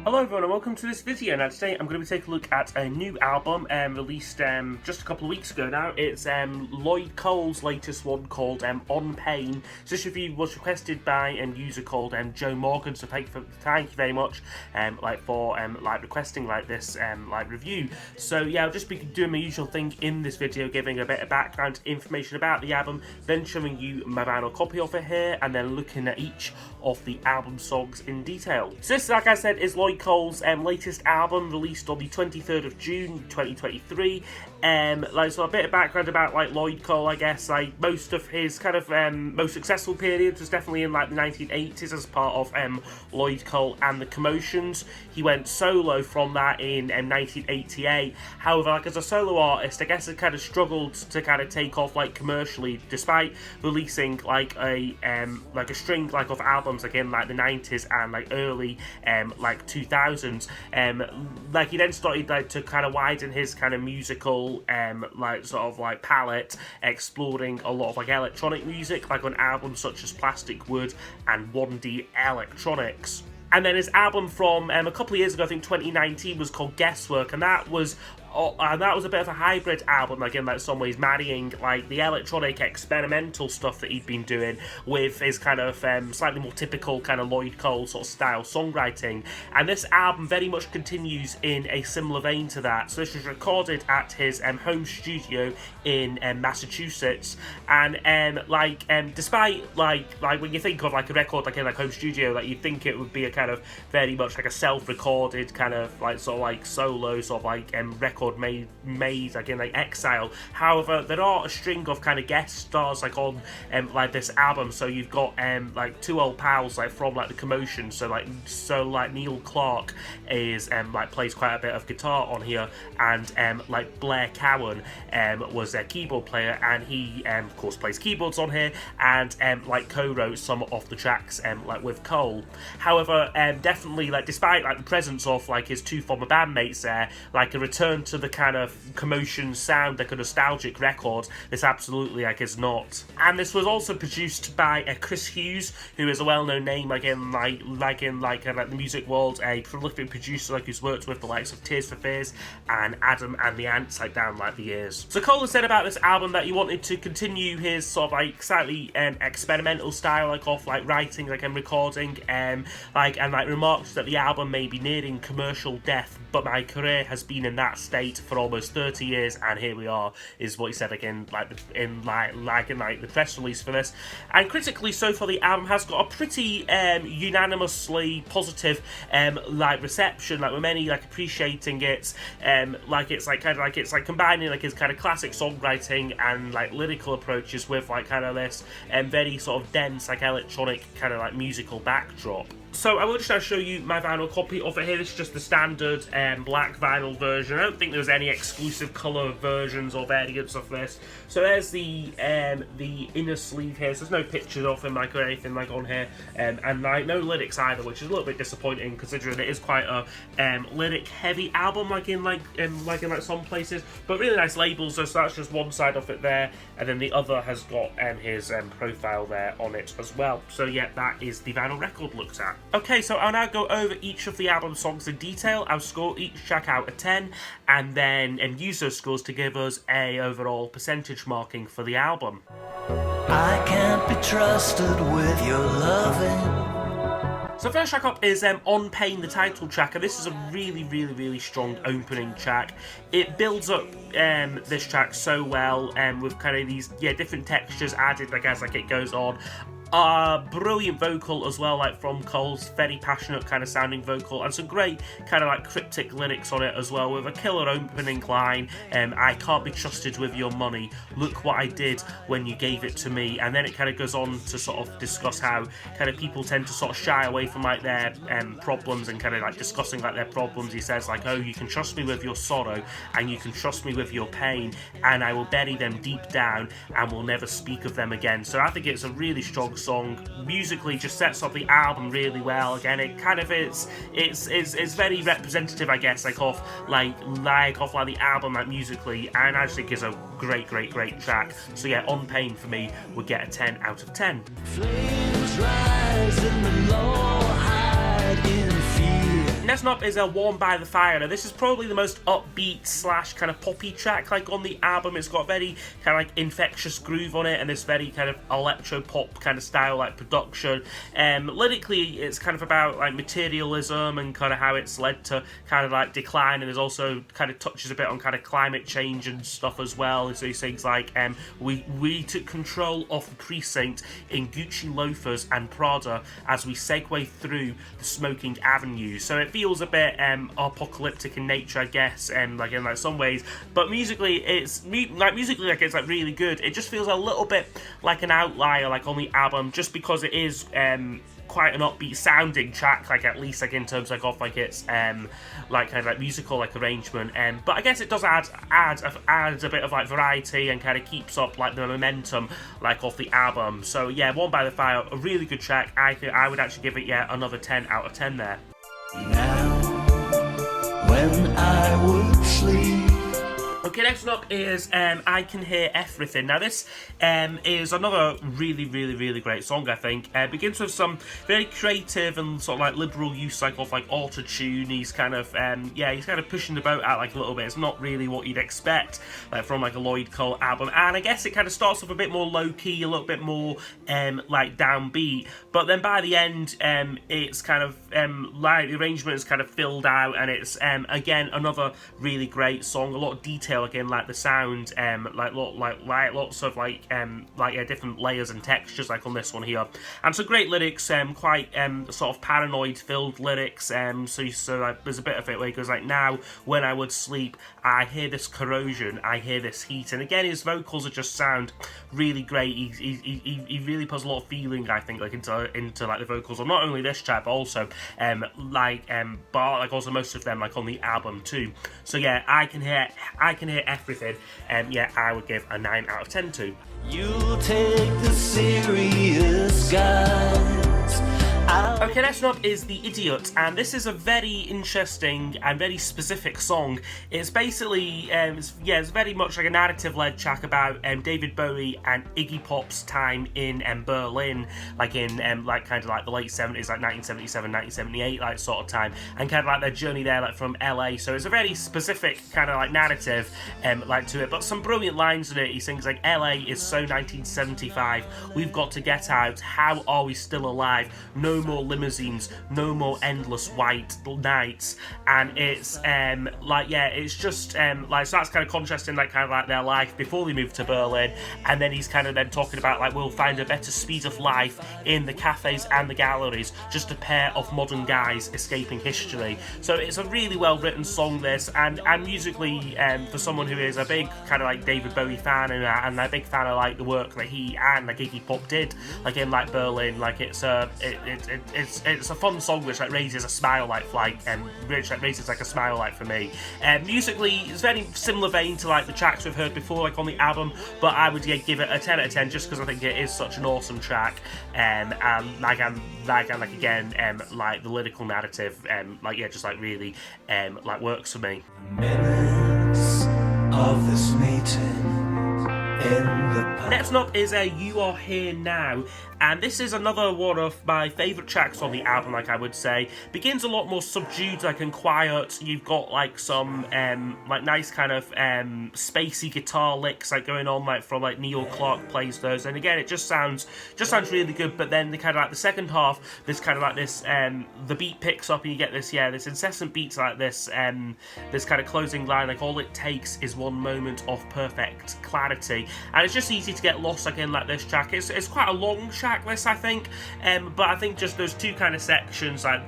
Hello everyone and welcome to this video. Now today I'm going to be taking a look at a new album released just a couple of weeks ago now. It's Lloyd Cole's latest one called On Pain. So this review was requested by a user called Joe Morgan, so thank you very much for requesting this review. So yeah, I'll just be doing my usual thing in this video, giving a bit of background information about the album, then showing you my vinyl copy of it here, and then looking at each of the album songs in detail. So this, like I said, is Lloyd Cole's latest album, released on the 23rd of June 2023. So a bit of background about Lloyd Cole, I guess. Most of his kind of most successful period was definitely in the 1980s as part of Lloyd Cole and the Commotions. He went solo from that in 1988. However, as a solo artist, I guess it kind of struggled to kind of take off he despite releasing a string of albums in the 90s and early 2000s. He then started to kind of widen his kind of musical palette, exploring a lot of electronic music on albums such as Plastic Wood and 1D Electronics. And then his album from a couple of years ago, I think 2019, was called Guesswork, and that was a bit of a hybrid album, in some ways marrying the electronic experimental stuff that he'd been doing with his kind of slightly more typical kind of Lloyd Cole sort of style songwriting. And this album very much continues in a similar vein to that. So this was recorded at his home studio in Massachusetts, and despite when you think of a record in home studio, you'd think it would be a kind of very much a self-recorded kind of solo sort of record made Exile. However, there are a string of kind of guest stars on this album. So you've got two old pals from the Commotion. So Neil Clark is plays quite a bit of guitar on here, and Blair Cowan was their keyboard player, and he of course plays keyboards on here, and co-wrote some of the tracks with Cole. However, definitely despite the presence of his two former bandmates there, a return to the kind of Commotion sound, a nostalgic record, this absolutely is not. And this was also produced by Chris Hughes, who is a well-known name in the music world, a prolific producer who's worked with the likes of Tears for Fears and Adam and the Ants down the years. So Cole has said about this album that he wanted to continue his sort of slightly experimental style of writing and recording, and remarked that the album may be nearing commercial death, but my career has been in that state for almost 30 years, and here we are, is what he said in the press release for this. And critically so far, the album has got a pretty unanimously positive reception, with many appreciating it, it's combining his kind of classic songwriting and lyrical approaches with this very sort of dense electronic kind of musical backdrop. So I will just now show you my vinyl copy of it here. This is just the standard black vinyl version. I don't think there's any exclusive colour versions or variants of this. So there's the inner sleeve here. So there's no pictures of him or anything on here, and no lyrics either, which is a little bit disappointing considering it is quite a lyric heavy album in some places. But really nice labels. So that's just one side of it there, and then the other has got his profile there on it as well. So yeah, that is the vinyl record looked at. Okay, so I'll now go over each of the album songs in detail. I'll score each track out of 10, and then use those scores to give us a overall percentage marking for the album. I can't be trusted with your loving. So first track up is On Pain, the title track, and this is a really strong opening track. It builds up this track so well, with kind of these different textures added as it goes on. Brilliant vocal as well, from Cole's very passionate kind of sounding vocal, and some great kind of cryptic lyrics on it as well, with a killer opening line, I can't be trusted with your money, look what I did when you gave it to me. And then it kind of goes on to sort of discuss how kind of people tend to sort of shy away from their problems, and kind of discussing their problems. He says oh, you can trust me with your sorrow, and you can trust me with your pain, and I will bury them deep down and will never speak of them again. So I think it's a really strong song. Musically, just sets up the album really well. Again, it kind of it's very representative, I guess, of the album musically, and I just think it's a great track. So yeah, On Pain for me would get a 10 out of 10. Flames rise in the low, hide in fear. Next up is a Warm by the Fire. Now this is probably the most upbeat slash kind of poppy track like on the album. It's got very kind of like infectious groove on it and this very kind of electro pop kind of style like production. Lyrically it's kind of about like materialism and kind of how it's led to kind of like decline, and there's also kind of touches a bit on kind of climate change and stuff as well. So he sings like we took control of the precinct in Gucci loafers and Prada as we segue through the smoking avenue. So it feels a bit apocalyptic in nature, I guess, like in like some ways, but musically it's like really good. It just feels a little bit like an outlier like on the album, just because it is quite an upbeat sounding track, like at least like in terms like of like its like kind of like musical like arrangement, but I guess it does add a bit of like variety and kind of keeps up like the momentum like of the album. So yeah, Warm by the Fire, a really good track. I would actually give it another 10 out of 10 there. Now, when I would sleep. Okay, next up is I Can Hear Everything. Now this is another really great song, I think. It begins with some very creative and sort of like liberal use like of like auto-tune. He's kind of he's kind of pushing the boat out like a little bit. It's not really what you'd expect like from like a Lloyd Cole album, and I guess it kind of starts off a bit more low-key, a little bit more like downbeat, but then by the end it's kind of like the arrangement is kind of filled out, and it's again another really great song. A lot of detail again, like the sound, like lots of different layers and textures like on this one here, and so great lyrics, quite sort of paranoid filled lyrics, so like, there's a bit of it where he goes like, now when I would sleep I hear this corrosion, I hear this heat, and again his vocals are just sound really great. He really puts a lot of feeling, I think, like into like the vocals on not only this track but also but also most of them like on the album too. So yeah, I can hear everything, I would give a 9 out of 10 to. You'll take the serious guys. Okay, next up is The Idiot, and this is a very interesting and very specific song. It's basically, it's very much like a narrative-led track about David Bowie and Iggy Pop's time in Berlin, like in like kind of like the late 70s, like 1977, 1978, like sort of time, and kind of like their journey there, like from LA. So it's a very specific kind of like narrative, like to it, but some brilliant lines in it. He sings like, LA is so 1975, we've got to get out, how are we still alive, no more limousines, no more endless white nights. And it's it's just so that's kind of contrasting like kind of like their life before they moved to Berlin, and then he's kind of then talking about like, we'll find a better speed of life in the cafes and the galleries, just a pair of modern guys escaping history. So it's a really well written song, this, and musically, for someone who is a big kind of like David Bowie fan and a big fan of like the work that he and like Iggy Pop did like in like Berlin, like it's a fun song which like raises a smile raises like a smile like for me. Musically it's very similar vein to like the tracks we've heard before like on the album, but I would give it a 10 out of 10 just because I think it is such an awesome track, and like the lyrical narrative just like really like works for me. Minutes of this meeting. Next up is You Are Here Now, and this is another one of my favourite tracks on the album, like I would say. Begins a lot more subdued, like and quiet. You've got like some like nice kind of spacey guitar licks like going on like from like Neil Clark plays those, and again it just sounds really good. But then the kind of like the second half, this kind of like this the beat picks up and you get this incessant beats like this kind of closing line like, all it takes is one moment of perfect clarity, and it's just easy to get lost like in like this track. It's quite a long track list, I think, but I think just those two kind of sections like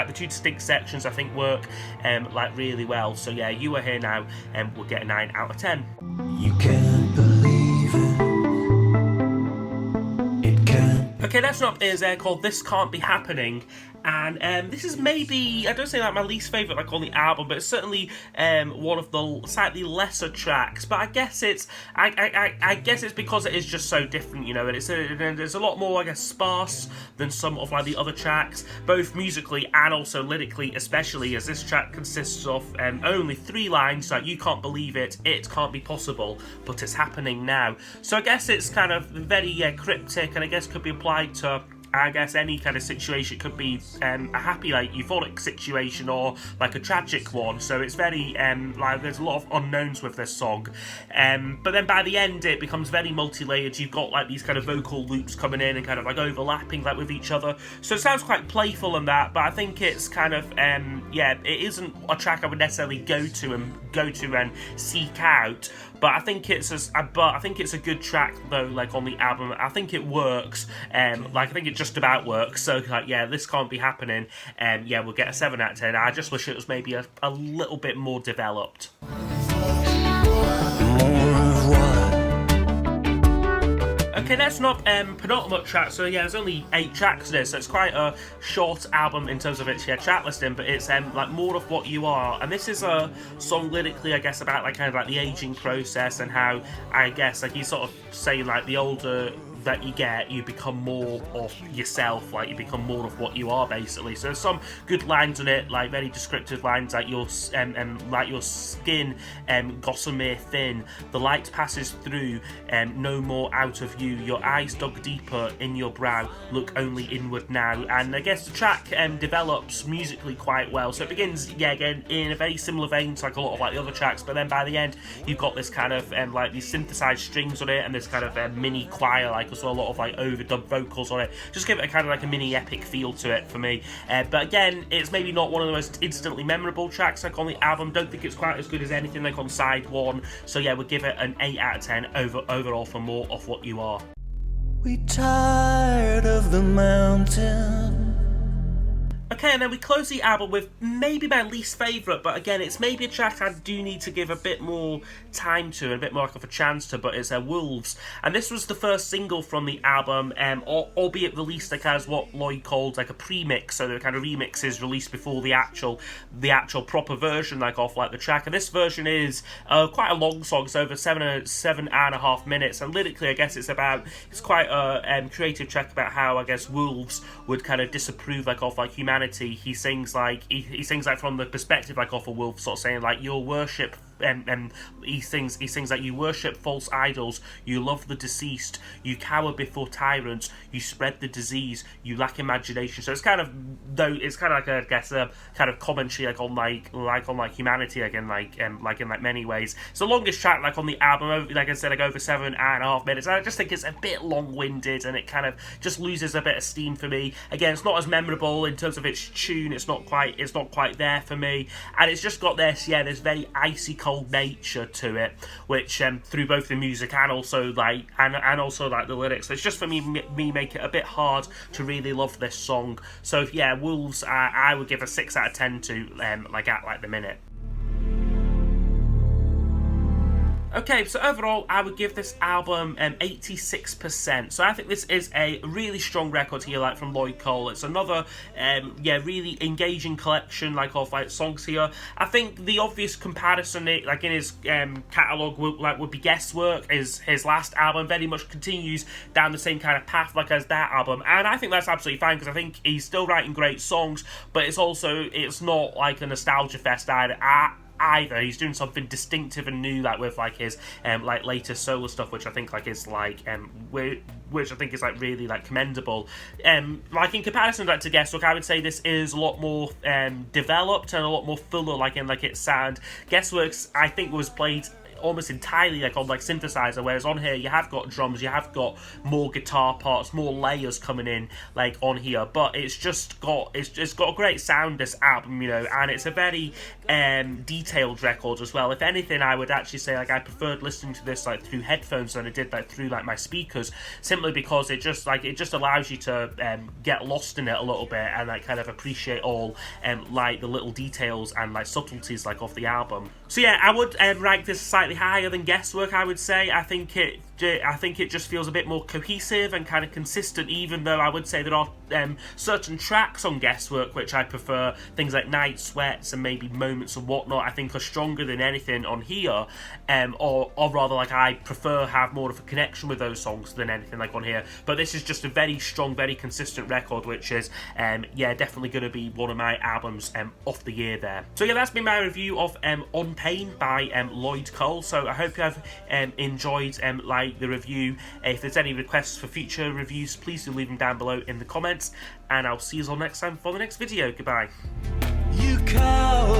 the two distinct sections I think work like really well. So yeah, You Are Here Now will get a 9 out of 10. You can't believe it can't. Okay, next up is called This Can't Be Happening, and this is maybe, I don't say like my least favourite like on the album, but it's certainly one of the slightly lesser tracks. But I guess it's because it is just so different, you know, and there's a lot more, I guess, sparse than some of like the other tracks, both musically and also lyrically, especially as this track consists of only 3 lines, like, you can't believe it can't be possible, but it's happening now. So I guess it's kind of very cryptic, and I guess could be applied to I guess any kind of situation could be a happy, like euphoric situation or like a tragic one. So it's very like there's a lot of unknowns with this song. But then by the end it becomes very multi-layered. You've got like these kind of vocal loops coming in and kind of like overlapping like with each other. So it sounds quite playful and that, but I think it's kind of it isn't a track I would necessarily go to and seek out. But I think it's a good track though. Like on the album, I think it works. Like I think it just about works. So like this can't be happening. We'll get a 7 out of 10. I just wish it was maybe a little bit more developed. Okay, that's not penultimate track, so there's only 8 tracks in it, so it's quite a short album in terms of its track listing, but it's like More of What You Are, and this is a song lyrically, I guess, about like kind of like the aging process and how, I guess, like he's sort of saying like the older that you get, you become more of yourself, like you become more of what you are, basically. So there's some good lines on it, like very descriptive lines, like your skin gossamer thin, the light passes through, no more out of you, your eyes dug deeper in your brow, look only inward now. And I guess the track develops musically quite well. So it begins, again, in a very similar vein to like a lot of like the other tracks, but then by the end you've got this kind of like these synthesized strings on it and this kind of mini choir, like as well, a lot of like overdub vocals on it. Just give it a kind of like a mini epic feel to it for me. But again, it's maybe not one of the most instantly memorable tracks like on the album. Don't think it's quite as good as anything like on side 1. So we'll give it an 8 out of 10 overall for More of What You Are. We tired of the mountain. Okay, and then we close the album with maybe my least favourite, but again, it's maybe a track I do need to give a bit more time to and a bit more of a chance to, but it's Wolves. And this was the first single from the album, albeit released like as what Lloyd called like a pre-mix, so the kind of remixes released before the actual proper version, like off like the track. And this version is quite a long song, it's over 7.5 minutes, and lyrically I guess it's quite a creative track about how I guess wolves would kind of disapprove like of like humanity. He sings like from the perspective like of a wolf, sort of saying like your worship. He sings that you worship false idols, you love the deceased, you cower before tyrants, you spread the disease, you lack imagination. So it's kind of like I guess a kind of commentary like on humanity again, like in like many ways. It's the longest track like on the album, like I said, like over 7.5 minutes. I just think it's a bit long-winded and it kind of just loses a bit of steam for me. Again, it's not as memorable in terms of its tune. It's not quite there for me, and it's just got this very icy cold nature to it, which through both the music and also like the lyrics, it's just for me make it a bit hard to really love this song. So Wolves, I would give a 6 out of 10 to at the minute. Okay, so overall, I would give this album 86%. So I think this is a really strong record here, like from Lloyd Cole. It's another, really engaging collection, of songs here. I think the obvious comparison, in his catalogue, would be Guesswork. His last album very much continues down the same kind of path, as that album, and I think that's absolutely fine because I think he's still writing great songs, but it's not like a nostalgia fest either. He's doing something distinctive and new, with his latest solo stuff, which I think is which I think is really commendable. In comparison to Guesswork, I would say this is a lot more developed and a lot more fuller, in its sound. Guessworks, I think, was played almost entirely on synthesizer, whereas on here you have got drums, you have got more guitar parts, more layers coming in on here, but it's got a great sound, this album, and it's a very detailed record as well. If anything, I would actually say I preferred listening to this through headphones than I did through my speakers, simply because it just allows you to get lost in it a little bit and kind of appreciate all the little details and subtleties of the album. So I would rank this slightly higher than Guesswork, I would say. I think it just feels a bit more cohesive and kind of consistent, even though I would say there are certain tracks on Guesswork which I prefer, things like Night Sweats and maybe Moments and whatnot, I think are stronger than anything on here, or rather I prefer have more of a connection with those songs than anything on here. But this is just a very strong, very consistent record, which is definitely going to be one of my albums of the year there. So that's been my review of On Pain by Lloyd Cole. So I hope you have enjoyed rate the review. If there's any requests for future reviews, please do leave them down below in the comments, and I'll see you all next time for the next video. Goodbye. You call